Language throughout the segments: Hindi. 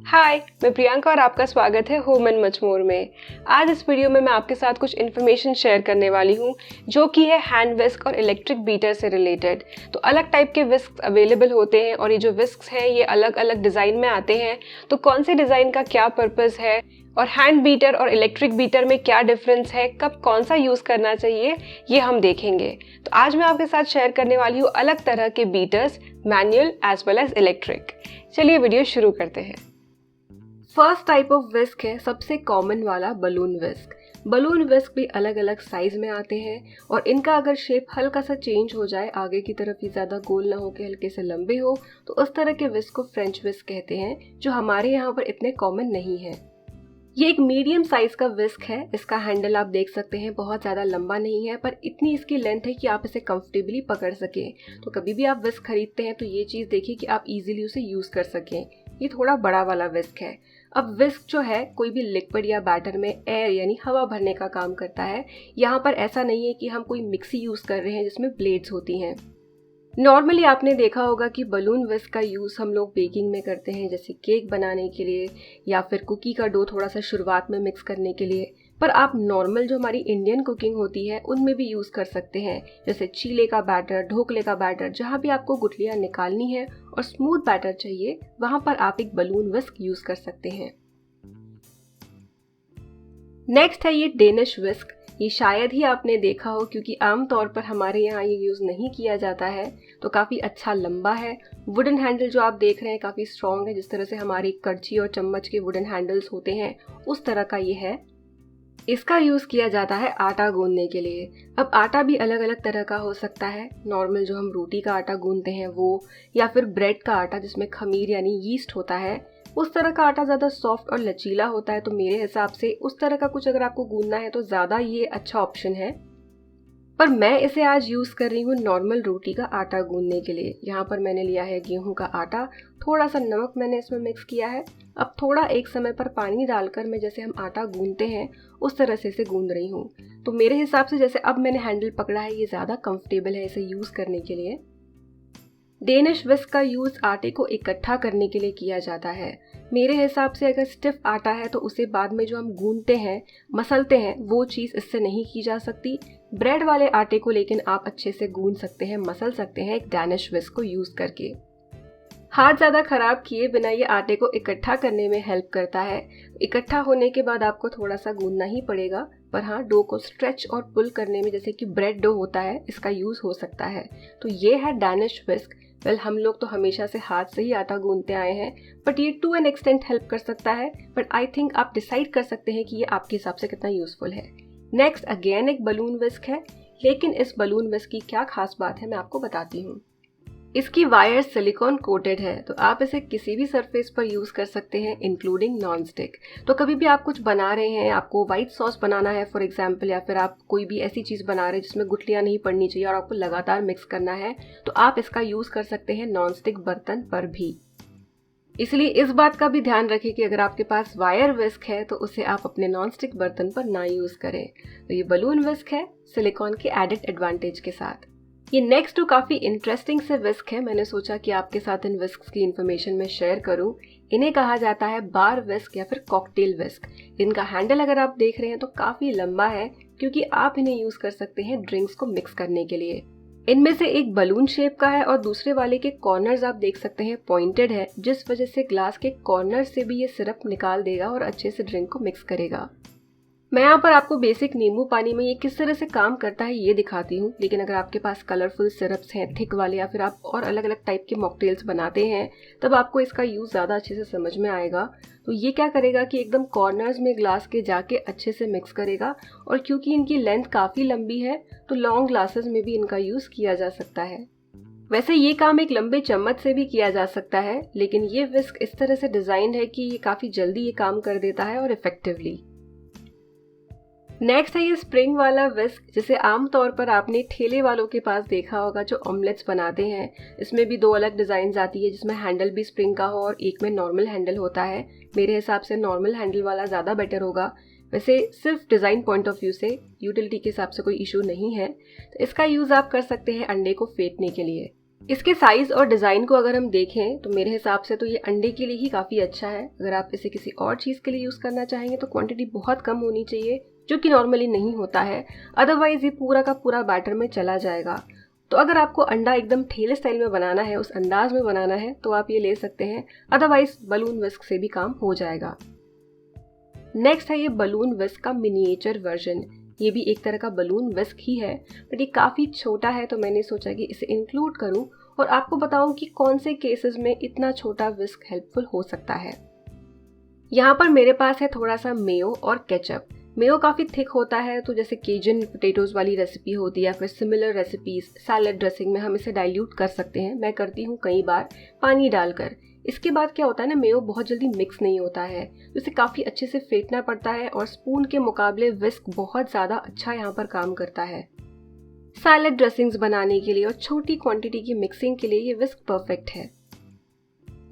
हाय, मैं प्रियंका और आपका स्वागत है होम एंड मच मोर में। आज इस वीडियो में मैं आपके साथ कुछ इन्फॉर्मेशन शेयर करने वाली हूँ जो कि है हैंड विस्क और इलेक्ट्रिक बीटर से रिलेटेड। तो अलग टाइप के विस्क अवेलेबल होते हैं और ये जो विस्क हैं ये अलग अलग डिज़ाइन में आते हैं। तो कौन से डिज़ाइन का क्या पर्पज़ है और हैंड बीटर और इलेक्ट्रिक बीटर में क्या डिफरेंस है, कब कौन सा यूज़ करना चाहिए, ये हम देखेंगे। तो आज मैं आपके साथ शेयर करने वाली हूँ अलग तरह के beaters, manual as well as electric. चलिए वीडियो शुरू करते हैं। फर्स्ट टाइप ऑफ विस्क है सबसे कॉमन वाला बलून विस्क। बलून विस्क भी अलग अलग साइज में आते हैं और इनका अगर शेप हल्का सा चेंज हो जाए, आगे की तरफ ही ज़्यादा गोल ना हो के हल्के से लंबे हो, तो उस तरह के विस्क को फ्रेंच विस्क कहते हैं, जो हमारे यहाँ पर इतने कॉमन नहीं है। ये एक मीडियम साइज का विस्क है। इसका हैंडल आप देख सकते हैं बहुत ज़्यादा लंबा नहीं है, पर इतनी इसकी लेंथ है कि आप इसे कंफर्टेबली पकड़ सकें। तो कभी भी आप विस्क खरीदते हैं तो ये चीज़ देखिए कि आप इजीली उसे यूज़ कर सकें। ये थोड़ा बड़ा वाला विस्क है। अब विस्क जो है कोई भी लिक्विड या बैटर में एयर यानी हवा भरने का काम करता है। यहाँ पर ऐसा नहीं है कि हम कोई मिक्सी यूज़ कर रहे हैं जिसमें ब्लेड्स होती हैं। नॉर्मली आपने देखा होगा कि बलून विस्क का यूज़ हम लोग बेकिंग में करते हैं, जैसे केक बनाने के लिए या फिर कुकी का डो थोड़ा सा शुरुआत में मिक्स करने के लिए। पर आप नॉर्मल जो हमारी इंडियन कुकिंग होती है उनमें भी यूज़ कर सकते हैं, जैसे चीले का बैटर, ढोकले का बैटर, जहाँ भी आपको गुठलियाँ निकालनी है और स्मूथ बैटर चाहिए, वहाँ पर आप एक बलून विस्क यूज़ कर सकते हैं। नेक्स्ट है ये डेनिश विस्क। ये शायद ही आपने देखा हो क्योंकि आमतौर पर हमारे यहाँ ये यूज़ नहीं किया जाता है। तो काफ़ी अच्छा लंबा है। वुडन हैंडल जो आप देख रहे हैं काफ़ी स्ट्रॉन्ग है, जिस तरह से हमारी कड़छी और चम्मच के वुडन हैंडल्स होते हैं उस तरह का ये है। इसका यूज़ किया जाता है आटा गूंदने के लिए। अब आटा भी अलग अलग तरह का हो सकता है। नॉर्मल जो हम रोटी का आटा गूंदते हैं वो, या फिर ब्रेड का आटा जिसमें खमीर यानी यीस्ट होता है, उस तरह का आटा ज़्यादा सॉफ्ट और लचीला होता है। तो मेरे हिसाब से उस तरह का कुछ अगर आपको गूंदना है तो ज़्यादा ये अच्छा ऑप्शन है। पर मैं इसे आज यूज़ कर रही हूँ नॉर्मल रोटी का आटा गूंदने के लिए। यहाँ पर मैंने लिया है गेहूं का आटा, थोड़ा सा नमक मैंने इसमें मिक्स किया है। अब थोड़ा एक समय पर पानी डालकर मैं जैसे हम आटा गूंदते हैं उस तरह से इसे गूंद रही हूँ। तो मेरे हिसाब से जैसे अब मैंने हैंडल पकड़ा है, ये ज़्यादा कंफर्टेबल है इसे यूज़ करने के लिए। डेनिश विस्क का यूज़ आटे को इकट्ठा करने के लिए किया जाता है। मेरे हिसाब से अगर स्टिफ आटा है तो उसे बाद में जो हम गूंदते हैं, मसलते हैं, वो चीज़ इससे नहीं की जा सकती। ब्रेड वाले आटे को लेकिन आप अच्छे से गूंद सकते हैं, मसल सकते हैं एक डेनिश विस्क को यूज़ करके। हाथ ज़्यादा ख़राब किए बिना ये आटे को इकट्ठा करने में हेल्प करता है। इकट्ठा होने के बाद आपको थोड़ा सा गूंदना ही पड़ेगा, पर हाँ, डो को स्ट्रेच और पुल करने में, जैसे कि ब्रेड डो होता है, इसका यूज़ हो सकता है। तो ये है डेनिश विस्क। वेल, हम लोग तो हमेशा से हाथ से ही आटा गूंदते आए हैं, बट ये टू एन एक्सटेंट हेल्प कर सकता है। बट आई थिंक आप डिसाइड कर सकते हैं कि ये आपके हिसाब से कितना यूज़फुल है। नेक्स्ट अगेन एक बलून विस्क है, लेकिन इस बलून विस्क की क्या खास बात है मैं आपको बताती हूँ। इसकी वायर सिलिकॉन कोटेड है, तो आप इसे किसी भी सरफेस पर यूज़ कर सकते हैं, इंक्लूडिंग नॉन स्टिक। तो कभी भी आप कुछ बना रहे हैं, आपको व्हाइट सॉस बनाना है फॉर एग्जांपल, या फिर आप कोई भी ऐसी चीज़ बना रहे हैं जिसमें गुठलियाँ नहीं पड़नी चाहिए और आपको लगातार मिक्स करना है, तो आप इसका यूज़ कर सकते हैं नॉन स्टिक बर्तन पर भी। इसलिए इस बात का भी ध्यान रखें कि अगर आपके पास वायर विस्क है तो उसे आप अपने नॉन स्टिक बर्तन पर ना यूज़ करें। तो ये बलून विस्क है सिलिकॉन के एडेड एडवांटेज के साथ। ये नेक्स्ट टू काफ़ी इंटरेस्टिंग से विस्क है। मैंने सोचा कि आपके साथ इन विस्क की इन्फॉर्मेशन में शेयर करूं। इन्हें कहा जाता है बार विस्क या फिर कॉकटेल विस्क। इनका हैंडल अगर आप देख रहे हैं तो काफ़ी लंबा है, क्योंकि आप इन्हें यूज़ कर सकते हैं ड्रिंक्स को मिक्स करने के लिए। इनमें से एक बलून शेप का है और दूसरे वाले के कॉर्नर्स आप देख सकते हैं पॉइंटेड है, जिस वजह से ग्लास के कॉर्नर से भी ये सिरप निकाल देगा और अच्छे से ड्रिंक को मिक्स करेगा। मैं यहाँ पर आपको बेसिक नींबू पानी में ये किस तरह से काम करता है ये दिखाती हूँ, लेकिन अगर आपके पास कलरफुल सिरप्स हैं थिक वाले, या फिर आप और अलग अलग टाइप के मॉकटेल्स बनाते हैं, तब आपको इसका यूज़ ज़्यादा अच्छे से समझ में आएगा। तो ये क्या करेगा कि एकदम कॉर्नर्स में ग्लास के जाके अच्छे से मिक्स करेगा, और क्योंकि इनकी लेंथ काफ़ी लंबी है तो लॉन्ग ग्लासेस में भी इनका यूज़ किया जा सकता है। वैसे ये काम एक लंबे चम्मच से भी किया जा सकता है, लेकिन ये विस्क इस तरह से डिज़ाइंड है कि ये काफ़ी जल्दी ये काम कर देता है और इफेक्टिवली। नेक्स्ट है ये स्प्रिंग वाला विस्क, जिसे आमतौर पर आपने ठेले वालों के पास देखा होगा जो ऑमलेट्स बनाते हैं। इसमें भी दो अलग डिज़ाइन आती है, जिसमें हैंडल भी स्प्रिंग का हो और एक में नॉर्मल हैंडल होता है। मेरे हिसाब से नॉर्मल हैंडल वाला ज़्यादा बेटर होगा। वैसे सिर्फ डिज़ाइन पॉइंट ऑफ व्यू से, यूटिलिटी के हिसाब से कोई इशू नहीं है। तो इसका यूज़ आप कर सकते हैं अंडे को फेंटने के लिए। इसके साइज़ और डिज़ाइन को अगर हम देखें तो मेरे हिसाब से तो ये अंडे के लिए ही काफ़ी अच्छा है। अगर आप इसे किसी और चीज़ के लिए यूज़ करना चाहेंगे तो क्वांटिटी बहुत कम होनी चाहिए, जो कि नॉर्मली नहीं होता है, अदरवाइज़ ये पूरा का पूरा बैटर में चला जाएगा। तो अगर आपको अंडा एकदम ठेले स्टाइल में बनाना है, उस अंदाज में बनाना है, तो आप ये ले सकते हैं, अदरवाइज बलून विस्क से भी काम हो जाएगा। नेक्स्ट है ये बलून विस्क का मिनिएचर वर्जन। ये भी एक तरह का बलून विस्क ही है, बट ये काफ़ी छोटा है, तो मैंने सोचा कि इसे इंक्लूड करूं और आपको बताऊं कि कौन से केसेस में इतना छोटा विस्क हेल्पफुल हो सकता है। यहाँ पर मेरे पास है थोड़ा सा मेयो और केचप। मेयो काफ़ी थिक होता है, तो जैसे केजन पोटैटोज़ वाली रेसिपी होती है या फिर सिमिलर रेसिपीज़ सैलड ड्रेसिंग में हम इसे डाइल्यूट कर सकते हैं। मैं करती हूँ कई बार पानी डालकर। इसके बाद क्या होता है ना, मेयो बहुत जल्दी मिक्स नहीं होता है, तो इसे काफ़ी अच्छे से फेंटना पड़ता है और स्पून के मुकाबले विस्क बहुत ज़्यादा अच्छा यहाँ पर काम करता है। सैलड ड्रेसिंग्स बनाने के लिए और छोटी क्वांटिटी की मिक्सिंग के लिए ये विस्क परफेक्ट है।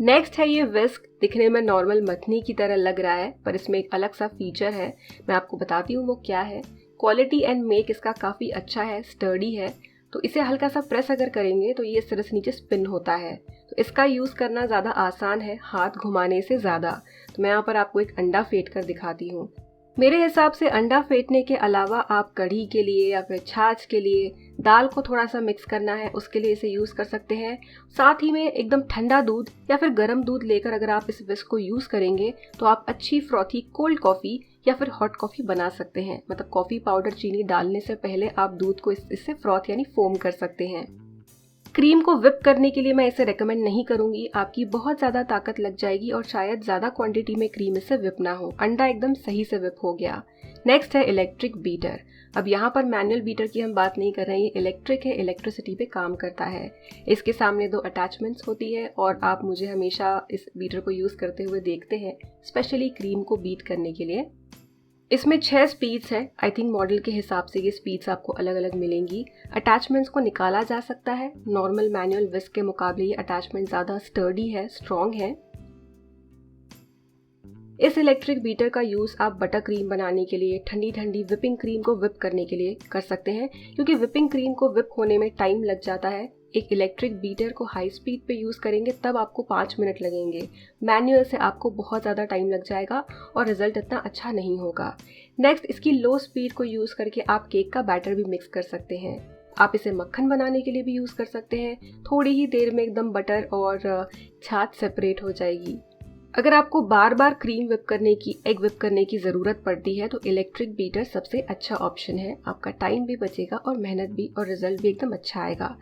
नेक्स्ट है ये विस्क। दिखने में नॉर्मल मथनी की तरह लग रहा है, पर इसमें एक अलग सा फीचर है, मैं आपको बताती हूँ वो क्या है। क्वालिटी एंड मेक इसका काफ़ी अच्छा है, स्टर्डी है, तो इसे हल्का सा प्रेस अगर करेंगे तो ये सिर से नीचे स्पिन होता है। तो इसका यूज़ करना ज़्यादा आसान है हाथ घुमाने से ज़्यादा। तो मैं यहाँ पर आपको एक अंडा फेंट कर दिखाती हूँ। मेरे हिसाब से अंडा फेंटने के अलावा आप कढ़ी के लिए या फिर छाछ के लिए, दाल को थोड़ा सा मिक्स करना है, उसके लिए इसे यूज़ कर सकते हैं। साथ ही में एकदम ठंडा दूध या फिर गर्म दूध लेकर अगर आप इस विस्क को यूज़ करेंगे तो आप अच्छी फ्रॉथी कोल्ड कॉफ़ी या फिर हॉट कॉफ़ी बना सकते हैं। मतलब कॉफ़ी पाउडर चीनी डालने से पहले आप दूध को इससे फ्रॉथ यानी फोम कर सकते हैं। क्रीम को विप करने के लिए मैं इसे रेकमेंड नहीं करूंगी, आपकी बहुत ज़्यादा ताकत लग जाएगी और शायद ज़्यादा क्वांटिटी में क्रीम इससे विप ना हो। अंडा एकदम सही से विप हो गया। नेक्स्ट है इलेक्ट्रिक बीटर। अब यहाँ पर मैनुअल बीटर की हम बात नहीं कर रहे हैं, ये इलेक्ट्रिक है, इलेक्ट्रिसिटी पे काम करता है। इसके सामने 2 अटैचमेंट्स होती है और आप मुझे हमेशा इस बीटर को यूज़ करते हुए देखते हैं, स्पेशली क्रीम को बीट करने के लिए। इसमें 6 स्पीड्स है। आई थिंक मॉडल के हिसाब से ये स्पीड्स आपको अलग अलग मिलेंगी। अटैचमेंट्स को निकाला जा सकता है। नॉर्मल मैनुअल विस्क के मुकाबले ये अटैचमेंट ज़्यादा स्टर्डी है, स्ट्रॉन्ग है। इस इलेक्ट्रिक बीटर का यूज़ आप बटर क्रीम बनाने के लिए, ठंडी ठंडी विपिंग क्रीम को विप करने के लिए कर सकते हैं, क्योंकि विपिंग क्रीम को विप होने में टाइम लग जाता है। एक इलेक्ट्रिक बीटर को हाई स्पीड पे यूज़ करेंगे तब आपको 5 मिनट लगेंगे, मैनुअल से आपको बहुत ज़्यादा टाइम लग जाएगा और रिजल्ट इतना अच्छा नहीं होगा। नेक्स्ट, इसकी लो स्पीड को यूज़ करके आप केक का बैटर भी मिक्स कर सकते हैं। आप इसे मक्खन बनाने के लिए भी यूज़ कर सकते हैं। थोड़ी ही देर में एकदम बटर और छाछ सेपरेट हो जाएगी। अगर आपको बार बार क्रीम विप करने की, एग विप करने की ज़रूरत पड़ती है तो इलेक्ट्रिक बीटर सबसे अच्छा ऑप्शन है। आपका टाइम भी बचेगा और मेहनत भी, और रिजल्ट भी एकदम अच्छा आएगा।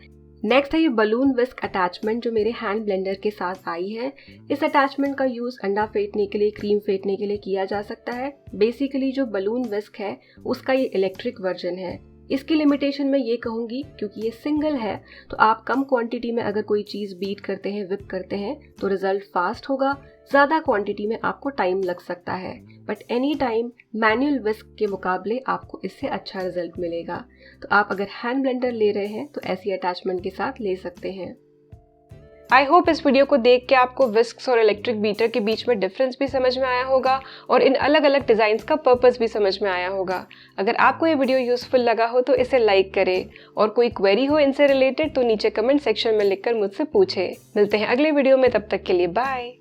नेक्स्ट है ये बलून विस्क अटैचमेंट जो मेरे हैंड ब्लेंडर के साथ आई है। इस अटैचमेंट का यूज़ अंडा फेंटने के लिए, क्रीम फेंटने के लिए किया जा सकता है। बेसिकली जो बलून विस्क है उसका ये इलेक्ट्रिक वर्जन है। इसकी लिमिटेशन मैं ये कहूँगी, क्योंकि ये सिंगल है तो आप कम क्वांटिटी में अगर कोई चीज़ बीट करते हैं, विप करते हैं, तो रिजल्ट फास्ट होगा। ज़्यादा क्वांटिटी में आपको टाइम लग सकता है, बट एनी टाइम मैनुअल विस्क के मुकाबले आपको इससे अच्छा रिजल्ट मिलेगा। तो आप अगर हैंड ब्लेंडर ले रहे हैं तो ऐसी अटैचमेंट के साथ ले सकते हैं। आई होप इस वीडियो को देख के आपको विस्क्स और इलेक्ट्रिक बीटर के बीच में डिफरेंस भी समझ में आया होगा और इन अलग अलग डिज़ाइंस का पर्पस भी समझ में आया होगा। अगर आपको ये वीडियो यूजफुल लगा हो तो इसे लाइक करें, और कोई क्वेरी हो इनसे रिलेटेड तो नीचे कमेंट सेक्शन में लिखकर मुझसे पूछें। मिलते हैं अगले वीडियो में, तब तक के लिए बाय।